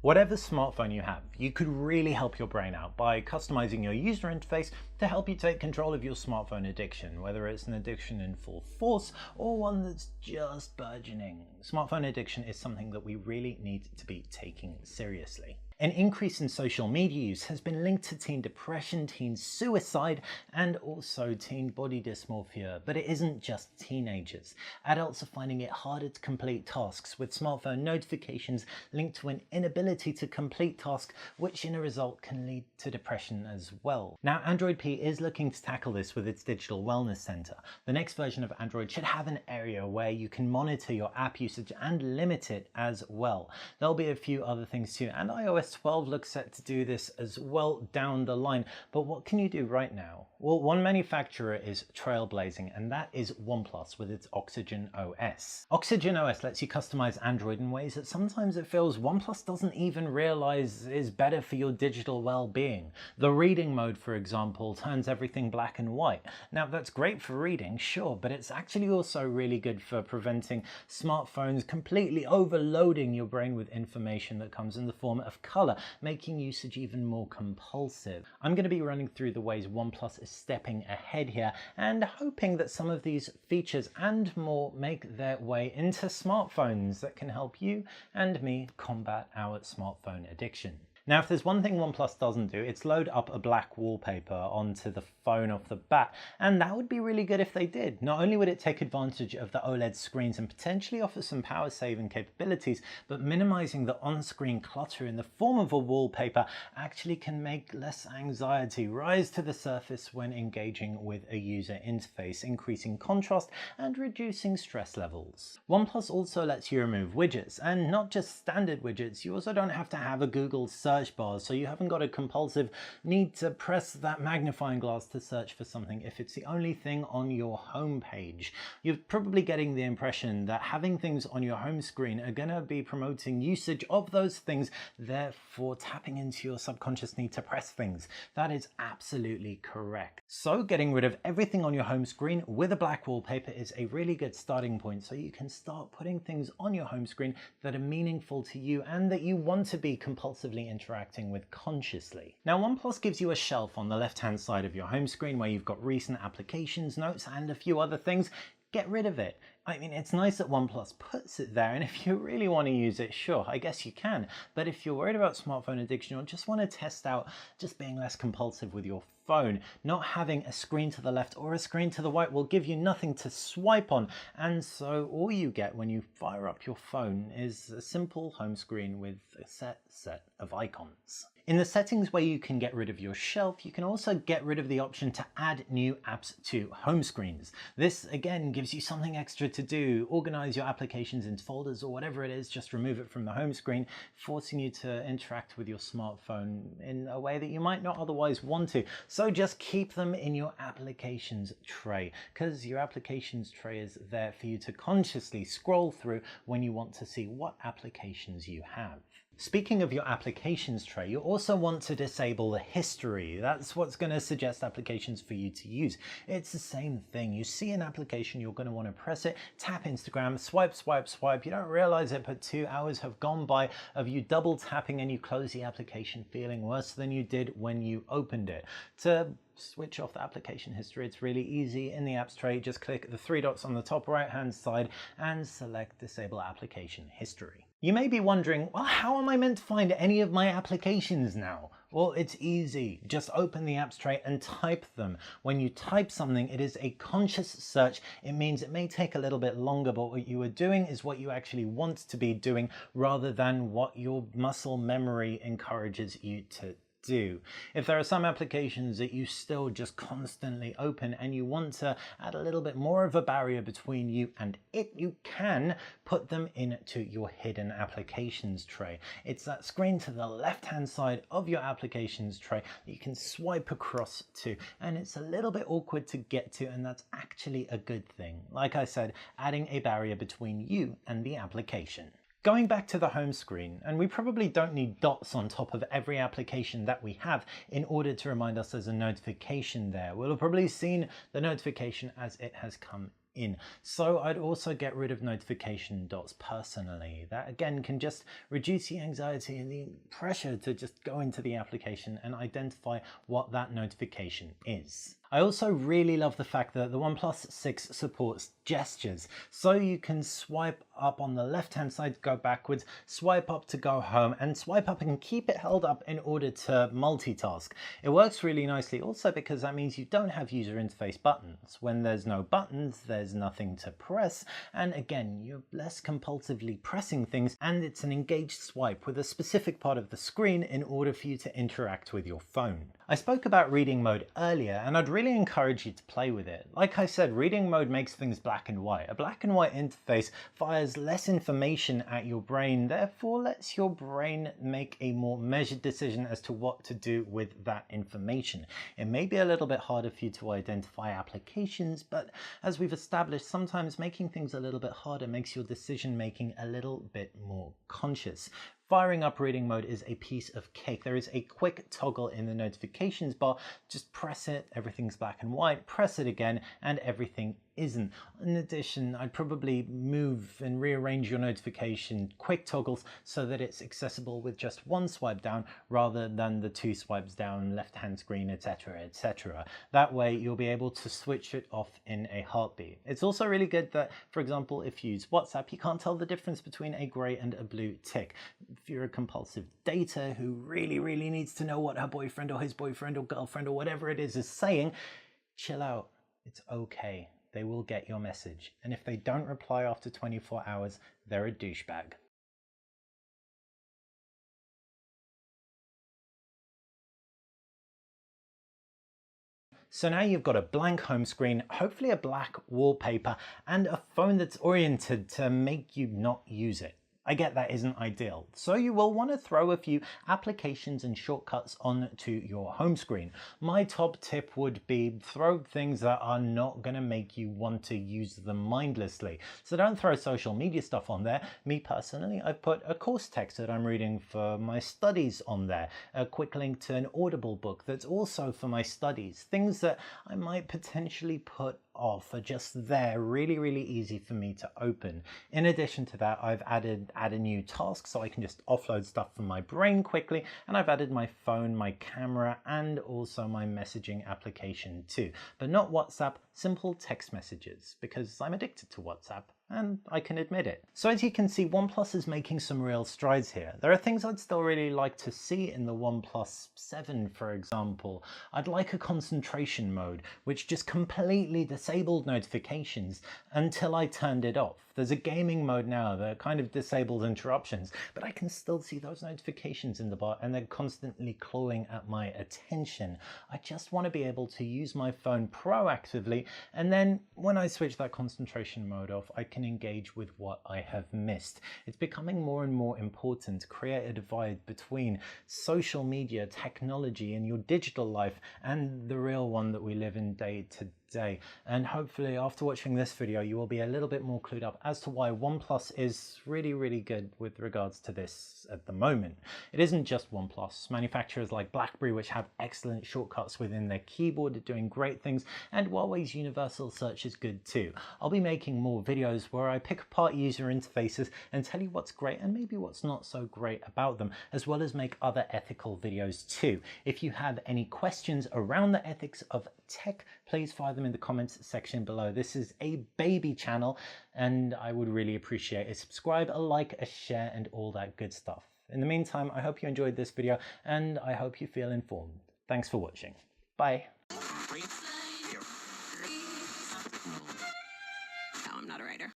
Whatever smartphone you have, you could really help your brain out by customizing your user interface to help you take control of your smartphone addiction, whether it's an addiction in full force or one that's just burgeoning. Smartphone addiction is something that we really need to be taking seriously. An increase in social media use has been linked to teen depression, teen suicide, and also teen body dysmorphia. But it isn't just teenagers. Adults are finding it harder to complete tasks, with smartphone notifications linked to an inability to complete tasks, which in a result can lead to depression as well. Now, Android P is looking to tackle this with its Digital Wellness Center. The next version of Android should have an area where you can monitor your app usage and limit it as well. There'll be a few other things too, and iOS 12 looks set to do this as well down the line. But what can you do right now? Well, one manufacturer is trailblazing, and that is OnePlus with its Oxygen OS. Oxygen OS lets you customize Android in ways that sometimes it feels OnePlus doesn't even realize is better for your digital well-being. The reading mode, for example, turns everything black and white. Now, that's great for reading, sure, but it's actually also really good for preventing smartphones completely overloading your brain with information that comes in the form of color, making usage even more compulsive. I'm going to be running through the ways OnePlus is stepping ahead here and hoping that some of these features and more make their way into smartphones that can help you and me combat our smartphone addiction. Now, if there's one thing OnePlus doesn't do, it's load up a black wallpaper onto the phone off the bat, and that would be really good if they did. Not only would it take advantage of the OLED screens and potentially offer some power saving capabilities, but minimizing the on-screen clutter in the form of a wallpaper actually can make less anxiety rise to the surface when engaging with a user interface, increasing contrast and reducing stress levels. OnePlus also lets you remove widgets, and not just standard widgets. You also don't have to have a Google search bar, so you haven't got a compulsive need to press that magnifying glass to search for something if it's the only thing on your home page. You're probably getting the impression that having things on your home screen are going to be promoting usage of those things, therefore tapping into your subconscious need to press things. That is absolutely correct. So getting rid of everything on your home screen with a black wallpaper is a really good starting point, so you can start putting things on your home screen that are meaningful to you and that you want to be compulsively interacting with consciously. Now, OnePlus gives you a shelf on the left-hand side of your home screen where you've got recent applications, notes, and a few other things. Get rid of it. I mean, it's nice that OnePlus puts it there, and if you really want to use it, sure, I guess you can. But if you're worried about smartphone addiction or just want to test out just being less compulsive with your phone, not having a screen to the left or a screen to the right will give you nothing to swipe on. And so all you get when you fire up your phone is a simple home screen with a set of icons. In the settings where you can get rid of your shelf, you can also get rid of the option to add new apps to home screens. This again gives you something extra to do. Organize your applications into folders or whatever it is, just remove it from the home screen, forcing you to interact with your smartphone in a way that you might not otherwise want to. So just keep them in your applications tray, because your applications tray is there for you to consciously scroll through when you want to see what applications you have. Speaking of your applications tray, you also want to disable the history. That's what's going to suggest applications for you to use. It's the same thing. You see an application, you're going to want to press it, tap Instagram, swipe, swipe, swipe. You don't realize it, but 2 hours have gone by of you double tapping and you close the application feeling worse than you did when you opened it. To switch off the application history, it's really easy. In the apps tray, just click the 3 dots on the top right hand side and select disable application history. You may be wondering, well, how am I meant to find any of my applications now? Well, it's easy. Just open the apps tray and type them. When you type something, it is a conscious search. It means it may take a little bit longer, but what you are doing is what you actually want to be doing rather than what your muscle memory encourages you to do. If there are some applications that you still just constantly open and you want to add a little bit more of a barrier between you and it, you can put them into your hidden applications tray. It's that screen to the left-hand side of your applications tray that you can swipe across to, and it's a little bit awkward to get to, and that's actually a good thing. Like I said, adding a barrier between you and the application. Going back to the home screen, and we probably don't need dots on top of every application that we have in order to remind us there's a notification there. We'll have probably seen the notification as it has come in. So I'd also get rid of notification dots personally. That again can just reduce the anxiety and the pressure to just go into the application and identify what that notification is. I also really love the fact that the OnePlus 6 supports gestures. So you can swipe up on the left-hand side to go backwards, swipe up to go home, and swipe up and keep it held up in order to multitask. It works really nicely also because that means you don't have user interface buttons. When there's no buttons, there's nothing to press. And again, you're less compulsively pressing things, and it's an engaged swipe with a specific part of the screen in order for you to interact with your phone. I spoke about reading mode earlier, and I'd really encourage you to play with it. Like I said, reading mode makes things black and white. A black and white interface fires less information at your brain, therefore lets your brain make a more measured decision as to what to do with that information. It may be a little bit harder for you to identify applications, but as we've established, sometimes making things a little bit harder makes your decision making a little bit more conscious. Firing up reading mode is a piece of cake. There is a quick toggle in the notifications bar. Just press it, everything's black and white, press it again, and everything isn't. In addition, I'd probably move and rearrange your notification quick toggles so that it's accessible with just one swipe down rather than the 2 swipes down, left-hand screen, etc, etc. That way you'll be able to switch it off in a heartbeat. It's also really good that, for example, if you use WhatsApp, you can't tell the difference between a grey and a blue tick. If you're a compulsive dater who really needs to know what her boyfriend or his boyfriend or girlfriend or whatever it is saying, chill out. It's okay. They will get your message. And if they don't reply after 24 hours, they're a douchebag. So now you've got a blank home screen, hopefully a black wallpaper, and a phone that's oriented to make you not use it. I get that isn't ideal, so you will want to throw a few applications and shortcuts onto your home screen. My top tip would be throw things that are not going to make you want to use them mindlessly. So don't throw social media stuff on there. Me personally, I've put a course text that I'm reading for my studies on there, a quick link to an Audible book that's also for my studies. Things that I might potentially put off are just there, really easy for me to open. In addition to that, I've added a new task so I can just offload stuff from my brain quickly, and I've added my phone, my camera, and also my messaging application too, but not WhatsApp, simple text messages, because I'm addicted to WhatsApp. And I can admit it. So as you can see, OnePlus is making some real strides here. There are things I'd still really like to see in the OnePlus 7, for example. I'd like a concentration mode, which just completely disabled notifications until I turned it off. There's a gaming mode now that kind of disables interruptions, but I can still see those notifications in the bar and they're constantly clawing at my attention. I just want to be able to use my phone proactively, and then when I switch that concentration mode off, I can engage with what I have missed. It's becoming more and more important to create a divide between social media, technology, and your digital life and the real one that we live in day to day. And hopefully after watching this video, you will be a little bit more clued up as to why OnePlus is really good with regards to this at the moment. It isn't just OnePlus. Manufacturers like BlackBerry, which have excellent shortcuts within their keyboard, are doing great things, and Huawei's universal search is good too. I'll be making more videos where I pick apart user interfaces and tell you what's great and maybe what's not so great about them, as well as make other ethical videos too. If you have any questions around the ethics of tech, please fire them in the comments section below. This is a baby channel and I would really appreciate a subscribe, a like, a share, and all that good stuff. In the meantime, I hope you enjoyed this video and I hope you feel informed. Thanks for watching. Bye. No, I'm not a writer.